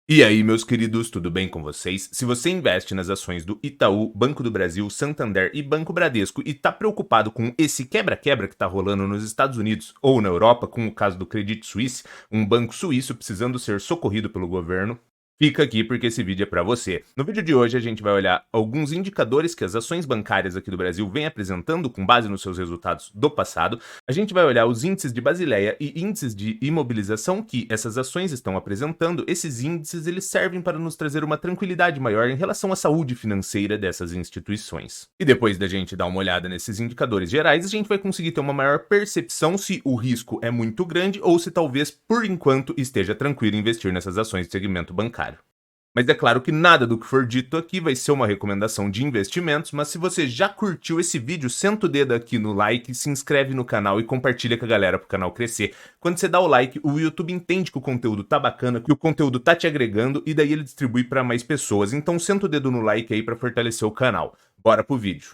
E aí, meus queridos, tudo bem com vocês? Se você investe nas ações do Itaú, Banco do Brasil, Santander e Banco Bradesco e está preocupado com esse quebra-quebra que está rolando nos Estados Unidos ou na Europa, com o caso do Credit Suisse, um banco suíço precisando ser socorrido pelo governo, fica aqui porque esse vídeo é para você. No vídeo de hoje a gente vai olhar alguns indicadores que as ações bancárias aqui do Brasil vêm apresentando com base nos seus resultados do passado. A gente vai olhar os índices de Basileia e índices de imobilização que essas ações estão apresentando. Esses índices eles servem para nos trazer uma tranquilidade maior em relação à saúde financeira dessas instituições. E depois da gente dar uma olhada nesses indicadores gerais, a gente vai conseguir ter uma maior percepção se o risco é muito grande ou se talvez, por enquanto, esteja tranquilo investir nessas ações de segmento bancário. Mas é claro que nada do que for dito aqui vai ser uma recomendação de investimentos, mas se você já curtiu esse vídeo, senta o dedo aqui no like, se inscreve no canal e compartilha com a galera para o canal crescer. Quando você dá o like, o YouTube entende que o conteúdo tá bacana, que o conteúdo tá te agregando e daí ele distribui para mais pessoas. Então senta o dedo no like aí para fortalecer o canal. Bora pro vídeo.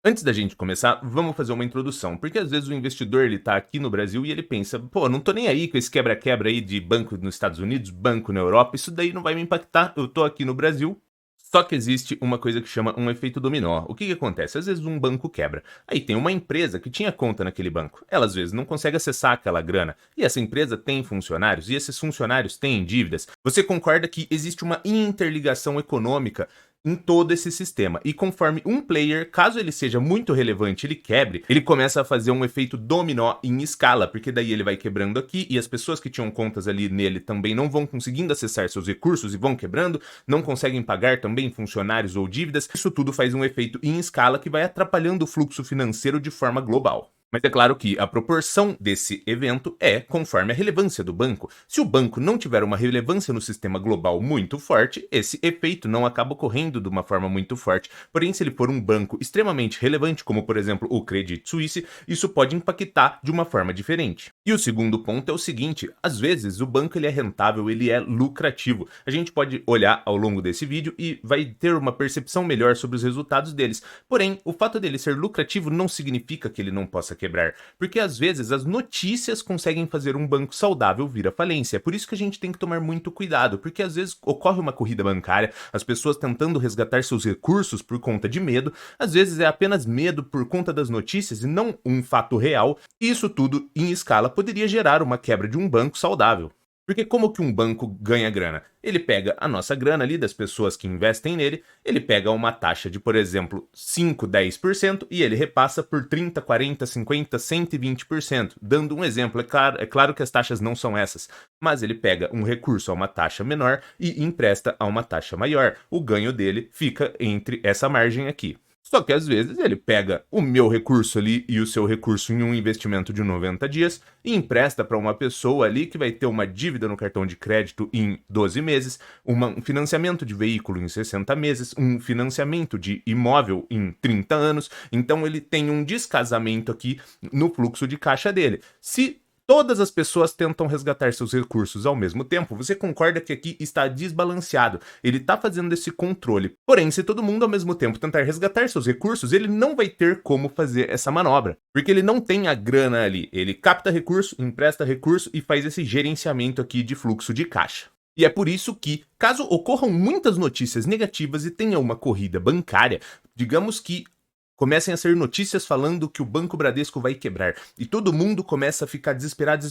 Antes da gente começar, vamos fazer uma introdução, porque às vezes o investidor ele tá aqui no Brasil e ele pensa, pô, não tô nem aí com esse quebra-quebra aí de banco nos Estados Unidos, banco na Europa, isso daí não vai me impactar, eu tô aqui no Brasil. Só que existe uma coisa que chama um efeito dominó. O que que acontece? Às vezes um banco quebra. Aí tem uma empresa que tinha conta naquele banco. Ela às vezes não consegue acessar aquela grana. E essa empresa tem funcionários e esses funcionários têm dívidas. Você concorda que existe uma interligação econômica em todo esse sistema. E conforme um player, caso ele seja muito relevante, ele quebre, ele começa a fazer um efeito dominó em escala, porque daí ele vai quebrando aqui e as pessoas que tinham contas ali nele também não vão conseguindo acessar seus recursos e vão quebrando, não conseguem pagar também funcionários ou dívidas. Isso tudo faz um efeito em escala que vai atrapalhando o fluxo financeiro de forma global. Mas é claro que a proporção desse evento é conforme a relevância do banco. Se o banco não tiver uma relevância no sistema global muito forte, esse efeito não acaba ocorrendo de uma forma muito forte. Porém, se ele for um banco extremamente relevante, como por exemplo o Credit Suisse, isso pode impactar de uma forma diferente. E o segundo ponto é o seguinte, às vezes o banco ele é rentável, ele é lucrativo. A gente pode olhar ao longo desse vídeo e vai ter uma percepção melhor sobre os resultados deles. Porém, o fato dele ser lucrativo não significa que ele não possa quebrar, porque às vezes as notícias conseguem fazer um banco saudável vir à falência. É por isso que a gente tem que tomar muito cuidado, porque às vezes ocorre uma corrida bancária, as pessoas tentando resgatar seus recursos por conta de medo, às vezes é apenas medo por conta das notícias e não um fato real. Isso tudo em escala poderia gerar uma quebra de um banco saudável. Porque como que um banco ganha grana? Ele pega a nossa grana ali das pessoas que investem nele, ele pega uma taxa de, por exemplo, 5, 10% e ele repassa por 30, 40, 50, 120%. Dando um exemplo, é claro que as taxas não são essas, mas ele pega um recurso a uma taxa menor e empresta a uma taxa maior. O ganho dele fica entre essa margem aqui. Só que às vezes ele pega o meu recurso ali e o seu recurso em um investimento de 90 dias e empresta para uma pessoa ali que vai ter uma dívida no cartão de crédito em 12 meses, um financiamento de veículo em 60 meses, um financiamento de imóvel em 30 anos. Então ele tem um descasamento aqui no fluxo de caixa dele. Se todas as pessoas tentam resgatar seus recursos ao mesmo tempo, você concorda que aqui está desbalanceado. Ele está fazendo esse controle. Porém, se todo mundo ao mesmo tempo tentar resgatar seus recursos, ele não vai ter como fazer essa manobra. Porque ele não tem a grana ali. Ele capta recurso, empresta recurso e faz esse gerenciamento aqui de fluxo de caixa. E é por isso que, caso ocorram muitas notícias negativas e tenha uma corrida bancária, digamos que comecem a ser notícias falando que o Banco Bradesco vai quebrar. E todo mundo começa a ficar desesperado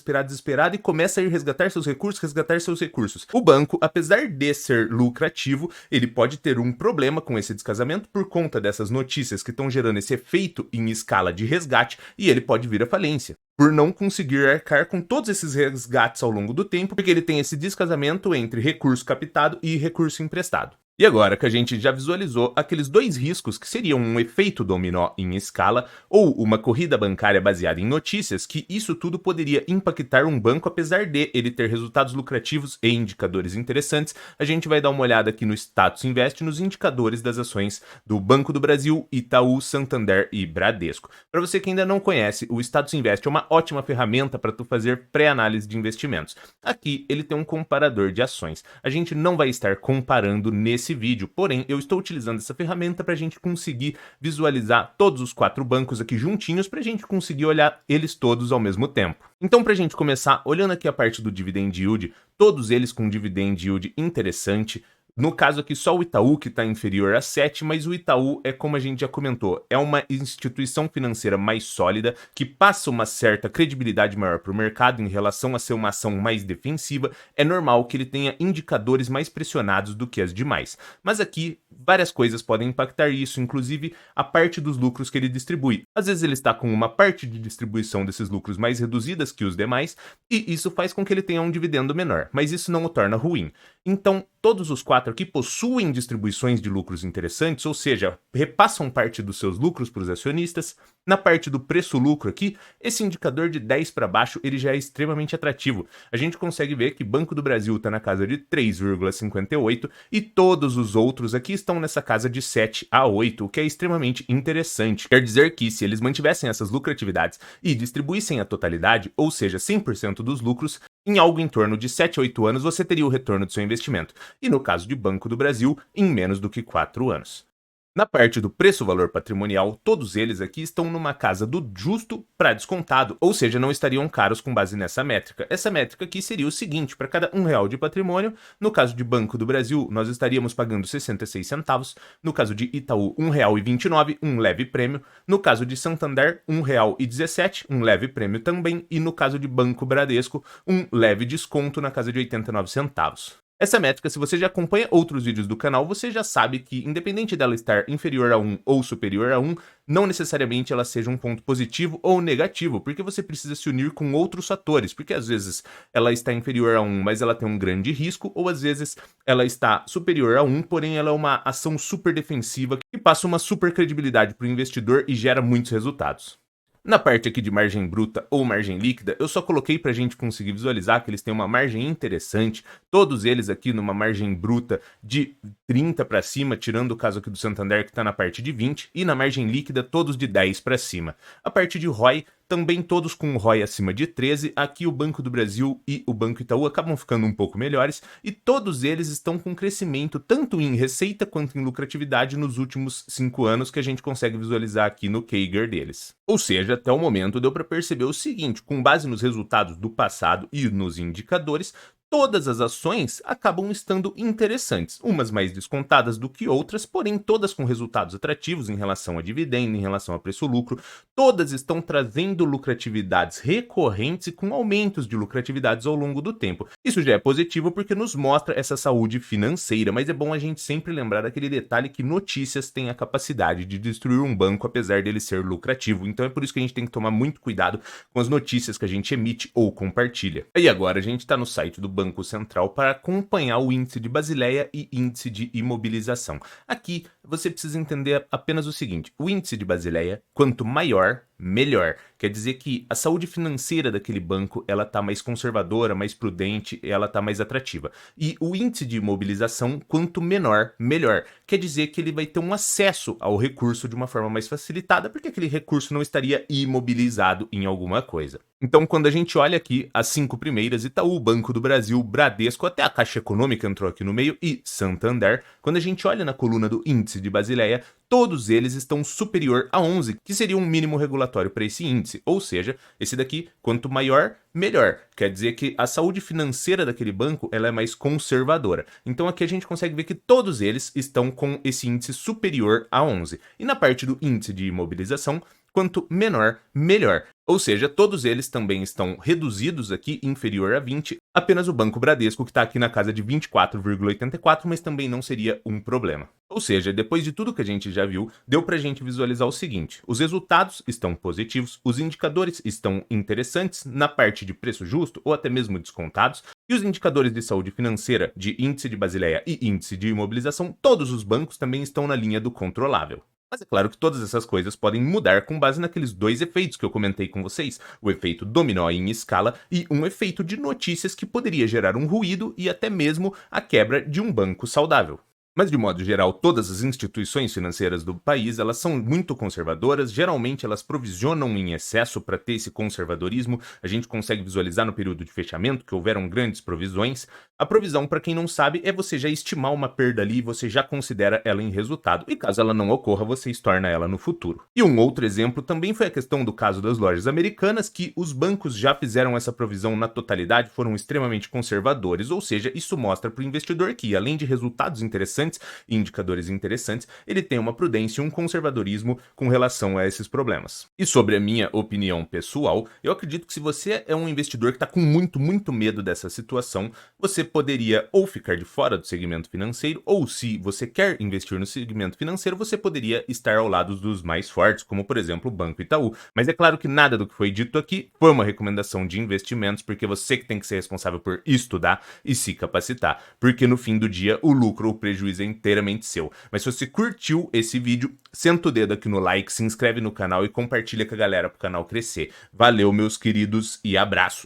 e começa a ir resgatar seus recursos. O banco, apesar de ser lucrativo, ele pode ter um problema com esse descasamento por conta dessas notícias que estão gerando esse efeito em escala de resgate e ele pode vir à falência por não conseguir arcar com todos esses resgates ao longo do tempo, porque ele tem esse descasamento entre recurso captado e recurso emprestado. E agora que a gente já visualizou aqueles dois riscos que seriam um efeito dominó em escala ou uma corrida bancária baseada em notícias, que isso tudo poderia impactar um banco apesar de ele ter resultados lucrativos e indicadores interessantes, a gente vai dar uma olhada aqui no Status Invest nos indicadores das ações do Banco do Brasil, Itaú, Santander e Bradesco. Para você que ainda não conhece, o Status Invest é uma ótima ferramenta para tu fazer pré-análise de investimentos. Aqui ele tem um comparador de ações. A gente não vai estar comparando nesse nesse vídeo, porém eu estou utilizando essa ferramenta para a gente conseguir visualizar todos os 4 bancos aqui juntinhos para a gente conseguir olhar eles todos ao mesmo tempo. Então, para a gente começar, olhando aqui a parte do dividend yield, todos eles com dividend yield interessante. No caso aqui, só o Itaú que está inferior a 7, mas o Itaú é como a gente já comentou, é uma instituição financeira mais sólida, que passa uma certa credibilidade maior para o mercado em relação a ser uma ação mais defensiva. É normal que ele tenha indicadores mais pressionados do que as demais. Mas aqui, várias coisas podem impactar isso, inclusive a parte dos lucros que ele distribui. Às vezes ele está com uma parte de distribuição desses lucros mais reduzidas que os demais, e isso faz com que ele tenha um dividendo menor, mas isso não o torna ruim. Então, todos os 4 aqui possuem distribuições de lucros interessantes, ou seja, repassam parte dos seus lucros para os acionistas. Na parte do preço-lucro aqui, esse indicador de 10 para baixo ele já é extremamente atrativo. A gente consegue ver que Banco do Brasil está na casa de 3,58 e todos os outros aqui estão nessa casa de 7 a 8, o que é extremamente interessante. Quer dizer que se eles mantivessem essas lucratividades e distribuíssem a totalidade, ou seja, 100% dos lucros, em algo em torno de 7 a 8 anos você teria o retorno do seu investimento, e no caso de Banco do Brasil, em menos do que 4 anos. Na parte do preço-valor patrimonial, todos eles aqui estão numa casa do justo para descontado, ou seja, não estariam caros com base nessa métrica. Essa métrica aqui seria o seguinte: para cada R$1 de patrimônio, no caso de Banco do Brasil, nós estaríamos pagando 66 centavos, no caso de Itaú, R$1,29, um leve prêmio, no caso de Santander, R$1,17, um leve prêmio também, e no caso de Banco Bradesco, um leve desconto na casa de 89 centavos. Essa métrica, se você já acompanha outros vídeos do canal, você já sabe que, independente dela estar inferior a 1 ou superior a 1, não necessariamente ela seja um ponto positivo ou negativo, porque você precisa se unir com outros fatores, porque às vezes ela está inferior a 1, mas ela tem um grande risco, ou às vezes ela está superior a 1, porém ela é uma ação super defensiva que passa uma super credibilidade para o investidor e gera muitos resultados. Na parte aqui de margem bruta ou margem líquida, eu só coloquei para a gente conseguir visualizar que eles têm uma margem interessante, todos eles aqui numa margem bruta de 30 para cima, tirando o caso aqui do Santander que está na parte de 20, e na margem líquida todos de 10 para cima. A parte de ROI, também todos com ROI acima de 13, aqui o Banco do Brasil e o Banco Itaú acabam ficando um pouco melhores, e todos eles estão com crescimento tanto em receita quanto em lucratividade nos últimos 5 anos, que a gente consegue visualizar aqui no CAGR deles. Ou seja, até o momento deu para perceber o seguinte: com base nos resultados do passado e nos indicadores, todas as ações acabam estando interessantes, umas mais descontadas do que outras, porém todas com resultados atrativos em relação a dividendo, em relação a preço-lucro, todas estão trazendo lucratividades recorrentes e com aumentos de lucratividades ao longo do tempo. Isso já é positivo porque nos mostra essa saúde financeira, mas é bom a gente sempre lembrar daquele detalhe que notícias têm a capacidade de destruir um banco apesar dele ser lucrativo, então é por isso que a gente tem que tomar muito cuidado com as notícias que a gente emite ou compartilha. E agora a gente está no site do Banco Central para acompanhar o índice de Basileia e índice de imobilização. Aqui você precisa entender apenas o seguinte: o índice de Basileia, quanto maior, melhor. Quer dizer que a saúde financeira daquele banco ela está mais conservadora, mais prudente, ela está mais atrativa. E o índice de imobilização, quanto menor, melhor. Quer dizer que ele vai ter um acesso ao recurso de uma forma mais facilitada, porque aquele recurso não estaria imobilizado em alguma coisa. Então, quando a gente olha aqui as 5 primeiras, Itaú, Banco do Brasil, Bradesco, até a Caixa Econômica entrou aqui no meio, e Santander, quando a gente olha na coluna do índice de Basileia, todos eles estão superior a 11, que seria um mínimo regulatório para esse índice. Ou seja, esse daqui, quanto maior, melhor. Quer dizer que a saúde financeira daquele banco ela é mais conservadora. Então aqui a gente consegue ver que todos eles estão com esse índice superior a 11. E na parte do índice de imobilização, quanto menor, melhor. Ou seja, todos eles também estão reduzidos aqui, inferior a 20, apenas o Banco Bradesco que está aqui na casa de 24,84, mas também não seria um problema. Ou seja, depois de tudo que a gente já viu, deu para a gente visualizar o seguinte: os resultados estão positivos, os indicadores estão interessantes na parte de preço justo ou até mesmo descontados, e os indicadores de saúde financeira, de índice de Basileia e índice de imobilização, todos os bancos também estão na linha do controlável. Mas é claro que todas essas coisas podem mudar com base naqueles 2 efeitos que eu comentei com vocês, o efeito dominó em escala e um efeito de notícias que poderia gerar um ruído e até mesmo a quebra de um banco saudável. Mas, de modo geral, todas as instituições financeiras do país, elas são muito conservadoras, geralmente elas provisionam em excesso para ter esse conservadorismo, a gente consegue visualizar no período de fechamento que houveram grandes provisões. A provisão, para quem não sabe, é você já estimar uma perda ali e você já considera ela em resultado, e caso ela não ocorra, você estorna ela no futuro. E um outro exemplo também foi a questão do caso das lojas americanas, que os bancos já fizeram essa provisão na totalidade, foram extremamente conservadores, ou seja, isso mostra para o investidor que, além de resultados interessantes, e indicadores interessantes, ele tem uma prudência e um conservadorismo com relação a esses problemas. E sobre a minha opinião pessoal, eu acredito que se você é um investidor que está com muito medo dessa situação, você poderia ou ficar de fora do segmento financeiro, ou se você quer investir no segmento financeiro, você poderia estar ao lado dos mais fortes, como por exemplo o Banco Itaú. Mas é claro que nada do que foi dito aqui foi uma recomendação de investimentos, porque você que tem que ser responsável por estudar e se capacitar, porque no fim do dia o lucro ou o prejuízo é inteiramente seu. Mas se você curtiu esse vídeo, senta o dedo aqui no like, se inscreve no canal e compartilha com a galera para o canal crescer. Valeu, meus queridos, e abraço!